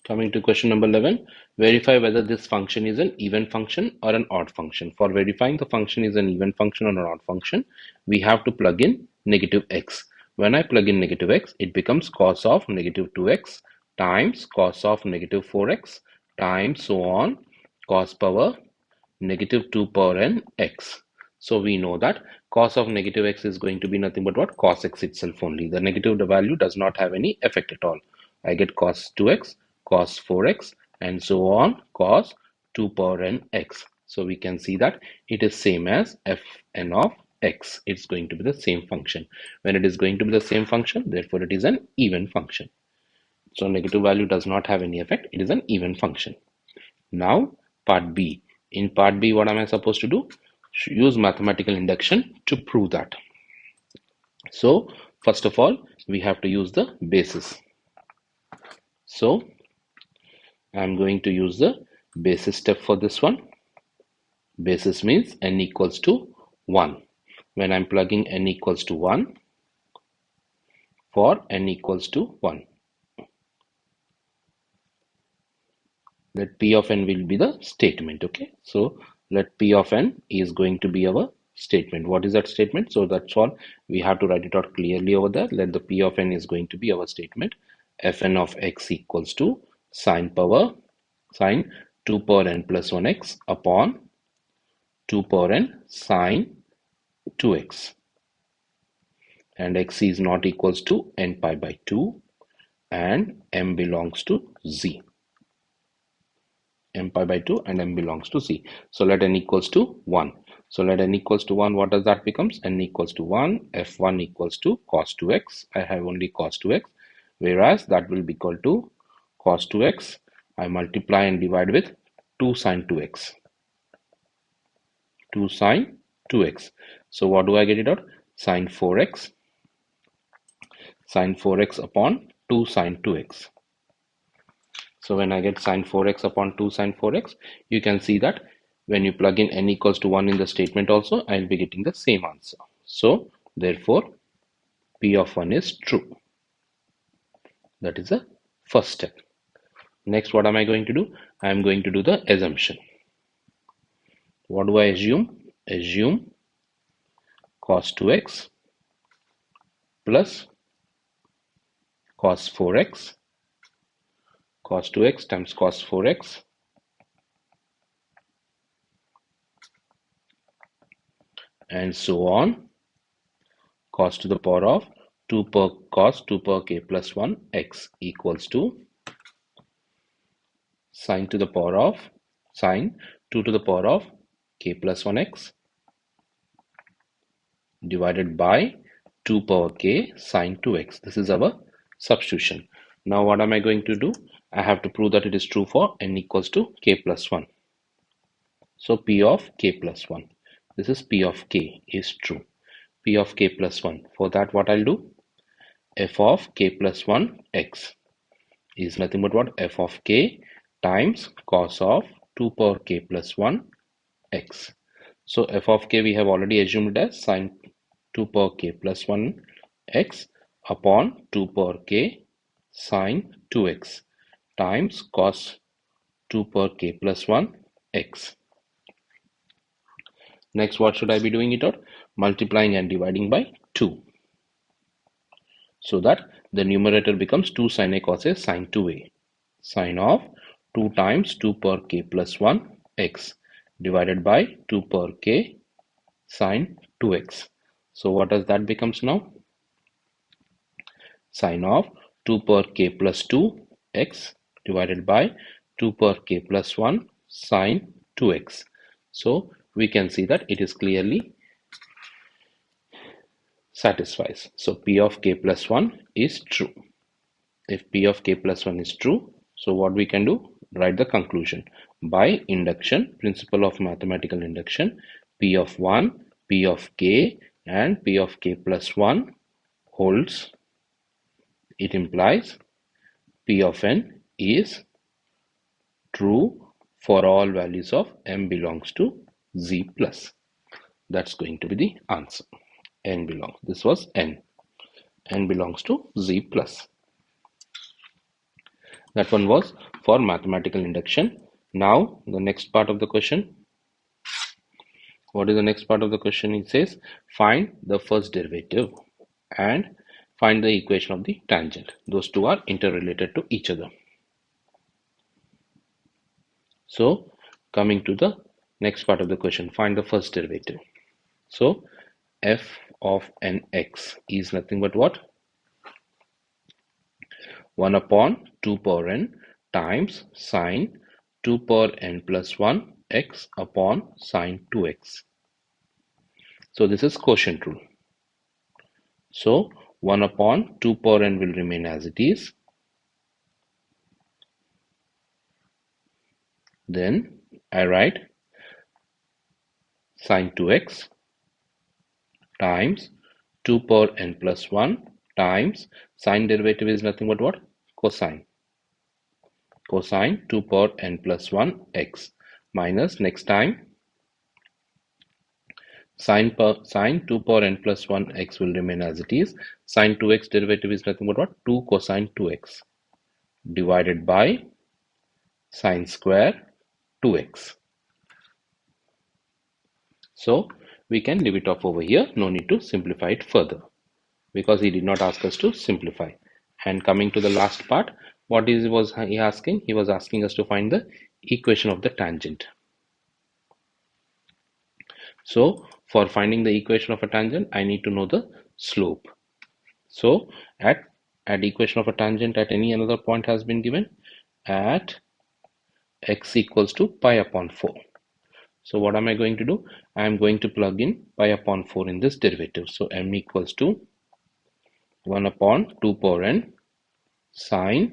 Coming to question number 11, verify whether this function is an even function or an odd function. For verifying the function is an even function or an odd function, we have to plug in negative x. When I plug in negative x, it becomes cos of negative 2x times cos of negative 4x times so on cos power negative 2 power n x. So we know that cos of negative x is going to be nothing but what? Cos x itself only. The negative value does not have any effect at all. I get cos 2x, cos 4x, and so on cos 2 power n x. So we can see that it is same as fn of x. It's going to be the same function. When it is going to be the same function, therefore it is an even function. So negative value does not have any effect. It is an even function. Now, part B. In part B, what am I supposed to do? Use mathematical induction to prove that. So, first of all, we have to use the basis. So, I'm going to use the basis step for this one. Basis means n equals to 1. When I'm plugging n equals to 1 for n equals to 1. Let P of n will be the statement. Okay, so let P of n is going to be our statement. What is that statement? So that's all. We have to write it out clearly over there. Let the P of n is going to be our statement. Fn of x equals to sine 2 power n plus 1x upon 2 power n sine 2x, and x is not equals to n pi by 2 and m belongs to z. M pi by 2 and m belongs to c. So let n equals to 1. So let n equals to 1. What does that becomes? N equals to 1. F1 equals to cos 2x. I have only cos 2x. Whereas that will be equal to cos 2x. I multiply and divide with 2 sine 2x. 2 sine 2x. So what do I get it out? Sine 4x. Sine 4x upon 2 sine 2x. So when I get sine 4x upon 2 sine 4x, you can see that when you plug in n equals to 1 in the statement also, I'll be getting the same answer. So therefore, P of 1 is true. That is the first step. Next, what am I going to do? I am going to do the assumption. What do I assume? Assume cos 2x plus cos 4x, cos 2x times cos 4x, and so on, cos to the power of 2 per cos 2 per k plus 1 x equals to sine to the power of sine 2 to the power of k plus 1x divided by 2 power k sine 2x. This is our substitution. Now what am I going to do? I have to prove that it is true for n equals to k plus 1. So P of k plus 1. This is P of k is true. P of k plus 1. For that, what I'll do? F of k plus 1 x is nothing but what? F of k times cos of 2 power k plus 1 x. So f of k we have already assumed as sine 2 power k plus 1 x upon 2 power k sine 2x times cos 2 power k plus 1 x. Next, what should I be doing it out? Multiplying and dividing by 2. So that the numerator becomes 2 sin a cos a sine 2a. Sine of 2 times 2 power k plus 1 x divided by 2 power k sine 2x. So what does that becomes now? Sine of 2 power k plus 2 x divided by 2 power k plus 1 sine 2x. So we can see that it is clearly satisfies. So P of k plus 1 is true. If P of k plus 1 is true, so what we can do? Write the conclusion. By induction, principle of mathematical induction, P of 1, P of k and P of k plus 1 holds. It implies P of n is true for all values of m belongs to z plus. That's going to be the answer. N belongs. This was n. N belongs to z plus. That one was for mathematical induction. Now, the next part of the question. What is the next part of the question? It says, find the first derivative and find the equation of the tangent. Those two are interrelated to each other. So, coming to the next part of the question, find the first derivative. So, f of nx is nothing but what? 1 upon 2 power n times sine 2 power n plus 1 x upon sine 2x. So, this is quotient rule. So 1 upon 2 power n will remain as it is. Then I write sine 2x times 2 power n plus 1 times sine derivative is nothing but what? Cosine. Cosine 2 power n plus 1 x minus next time sine 2 power n plus 1 x will remain as it is. Sine 2x derivative is nothing but what? 2 cosine 2x divided by sine square 2x. So we can leave it off over here. No need to simplify it further because he did not ask us to simplify. And coming to the last part, was he asking? He was asking us to find the equation of the tangent. So for finding the equation of a tangent, I need to know the slope. So at equation of a tangent at any another point has been given at x equals to pi upon 4. So what am I going to do? I am going to plug in pi upon 4 in this derivative. So m equals to 1 upon 2 power n sine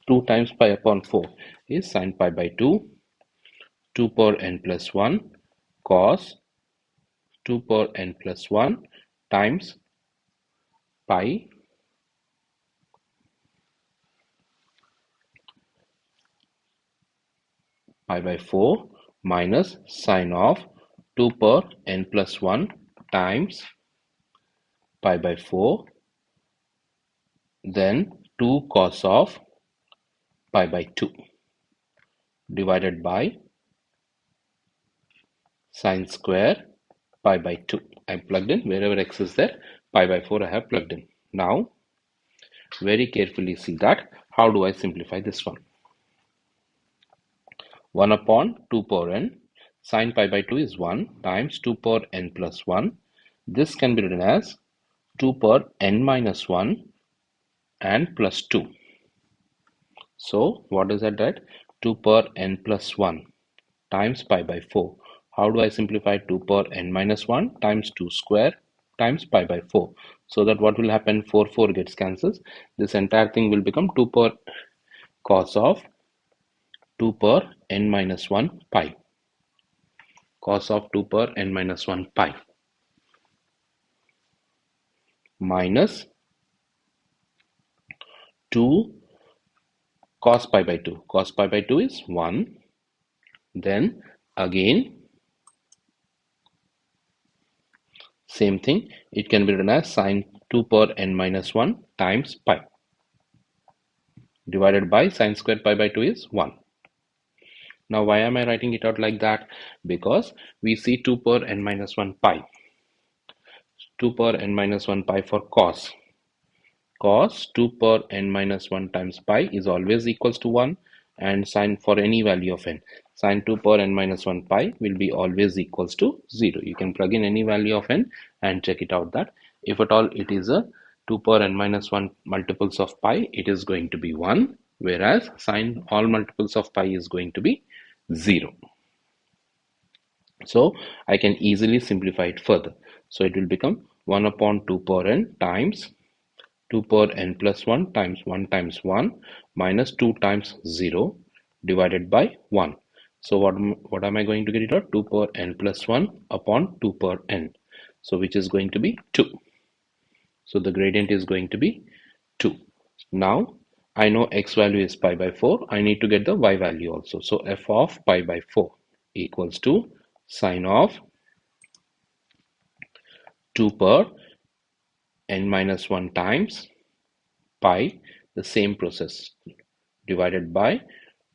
2 times pi upon 4 is sine pi by 2, 2 power n plus 1 cos 2 power n plus 1 times pi by 4 minus sine of 2 power n plus 1 times pi by 4, then 2 cos of pi by 2 divided by sine square pi by 2. I plugged in wherever x is there, pi by 4 I have plugged in. Now, very carefully see that. How do I simplify this one? 1 upon 2 power n, sine pi by 2 is 1 times 2 power n plus 1. This can be written as 2 power n minus 1 and plus 2. So, what is that? 2 power n plus 1 times pi by 4. How do I simplify 2 power n minus 1 times 2 square times pi by 4? So that what will happen? 4 gets cancels. This entire thing will become 2 power cos of 2 power n minus 1 pi. Cos of 2 power n minus 1 pi minus 2 cos pi by 2. Cos pi by 2 is 1. Then again same thing, it can be written as sine 2 power n minus 1 times pi divided by sine square pi by 2 is 1. Now why am I writing it out like that? Because we see 2 power n minus 1 pi. 2 power n minus 1 pi for cos. Cos 2 power n minus 1 times pi is always equals to 1, and sine for any value of n. Sine 2 power n minus 1 pi will be always equals to 0. You can plug in any value of n and check it out that if at all it is a 2 power n minus 1 multiples of pi, it is going to be 1, whereas sine all multiples of pi is going to be 0. So I can easily simplify it further. So it will become 1 upon 2 power n times 2 power n plus 1 times 1 minus 2 times 0 divided by 1. So what am I going to get it out? 2 power n plus 1 upon 2 power n. So which is going to be 2. So the gradient is going to be 2. Now I know x value is pi by 4. I need to get the y value also. So f of pi by 4 equals to sine of 2 power n minus 1 times pi, the same process. divided by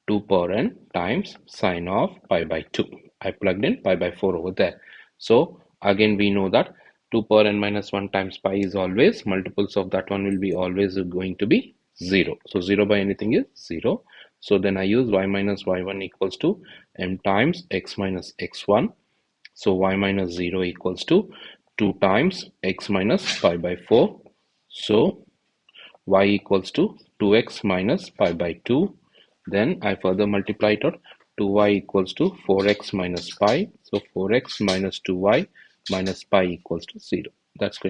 2 power n times sine of pi by 2. I plugged in pi by 4 over there. So again we know that 2 power n minus 1 times pi is always, multiples of that one will be always going to be 0. So 0 by anything is 0. So then I use y minus y1 equals to m times x minus x1. So y minus 0 equals to 2 times x minus pi by 4. So y equals to 2x minus pi by 2. Then I further multiply it out. 2y equals to 4x minus pi. So 4x minus 2y minus pi equals to 0. That's going